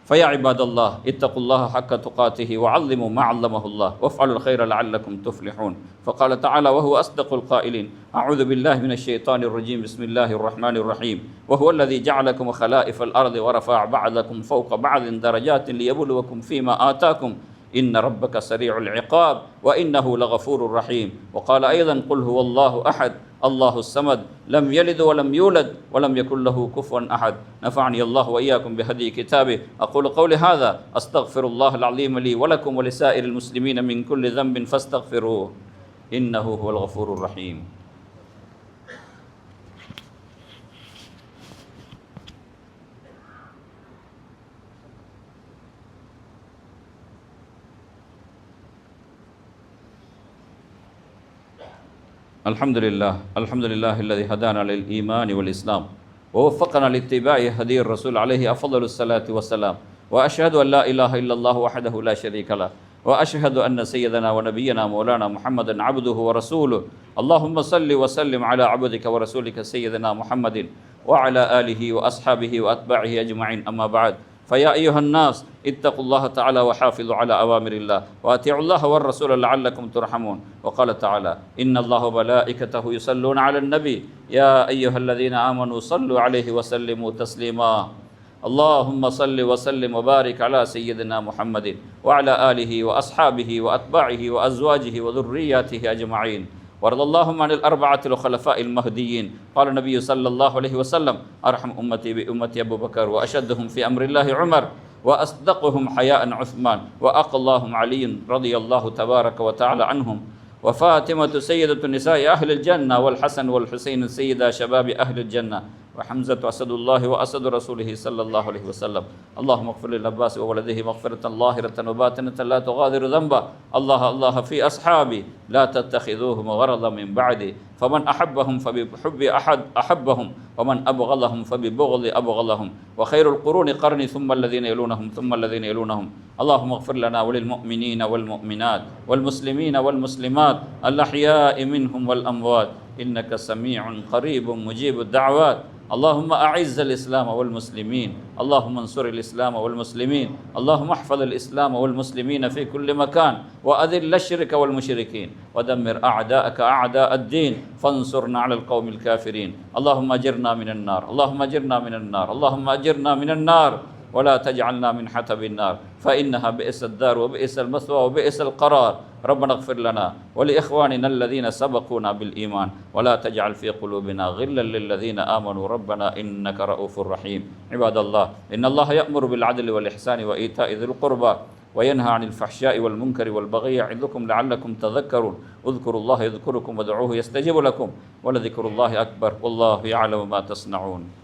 فيا عباد الله اتقوا الله حق تقاته وعظموا ما علمه الله وافعلوا الخير لعلكم تفلحون. فقال تعالى وهو أصدق القائلين أعوذ بالله من الشيطان الرجيم بسم الله الرحمن الرحيم وهو الذي جعلكم خلائف الأرض ورفع بعضكم فوق بعض درجات ليبلوكم فيما آتاكم إن ربك سريع العقاب وإنه لغفور رحيم. وقال أيضا قل هو الله أحد الله الصمد لم يلد ولم يولد ولم يكن له كفوا أحد. نفعني الله وإياكم بهدي كتابه. أقول قولي هذا أستغفر الله العظيم لي ولكم ولسائر المسلمين من كل ذنب فاستغفروه إنه هو الغفور الرحيم. الحمد لله الذي هدانا للإيمان والإسلام ووفقنا لاتباع هدي الرسول عليه أفضل الصلاة والسلام. وأشهد أن لا إله إلا الله وحده لا شريك له وأشهد أن سيدنا ونبينا مولانا محمدا عبده ورسوله. اللهم صل وسلم على عبدك ورسولك سيدنا محمد وعلى آله وأصحابه وأتباعه أجمعين. أما بعد فيا أيها الناس اتقوا الله تعالى وحافظوا على أوامر الله وأطيعوا الله والرسول لعلكم ترحمون. وقال تعالى إن الله وملائكته يصلون على النبي يا أيها الذين آمنوا صلوا عليه وسلموا تسليما. اللهم صل وسلم وبارك على سيدنا محمد وعلى آله وأصحابه وأتباعه وأزواجه وذرياته أجمعين. وارض اللهم عن الأربعة الخلفاء المهديين. قال النبي صلى الله عليه وسلم أرحم أمتي بأمتي أبو بكر وأشدهم في أمر الله عمر وأصدقهم حياء عثمان وأقلاهم علي رضي الله تبارك وتعالى عنهم وفاطمة سيدة نساء أهل الجنة والحسن والحسين سيدا شباب أهل الجنة وحمزة أسد الله وأسد رسوله صلى الله عليه وسلم. اللهم اغفر للعباس وولده مغفرة ظاهرة وباطنة لا تغادر ذنبا. الله في أصحابي لا تتخذوهم غرضا من بعدي فمن أحبهم فبحب أحد أحبهم ومن أبغضهم فببغض أبغضهم وخير القرون قرني ثم الذين يلونهم ثم الذين يلونهم. اللهم اغفر لنا وللمؤمنين والمؤمنات والمسلمين والمسلمات الأحياء منهم والأموات إنك سميع قريب مجيب الدعوات. اللهم أعز الإسلام والمسلمين اللهم انصر الإسلام والمسلمين اللهم احفظ الإسلام والمسلمين في كل مكان وأذل الشرك والمشركين ودمر أعداءك أعداء الدين فانصرنا على القوم الكافرين. اللهم أجرنا من النار اللهم أجرنا من النار اللهم أجرنا من النار ولا تجعلنا من حطب النار فإنها بئس الدار وبئس المثوى وبئس القرار. ربنا اغفر لنا ولإخواننا الذين سبقونا بالإيمان ولا تجعل في قلوبنا غلا للذين آمنوا ربنا إنك رؤوف رحيم. عباد الله إن الله يأمر بالعدل والإحسان وإيتاء ذي القربى وينهى عن الفحشاء والمنكر والبغي يعظكم لعلكم تذكرون. اذكروا الله يذكركم وادعوه يستجب لكم ولذكر الله أكبر والله يعلم ما تصنعون.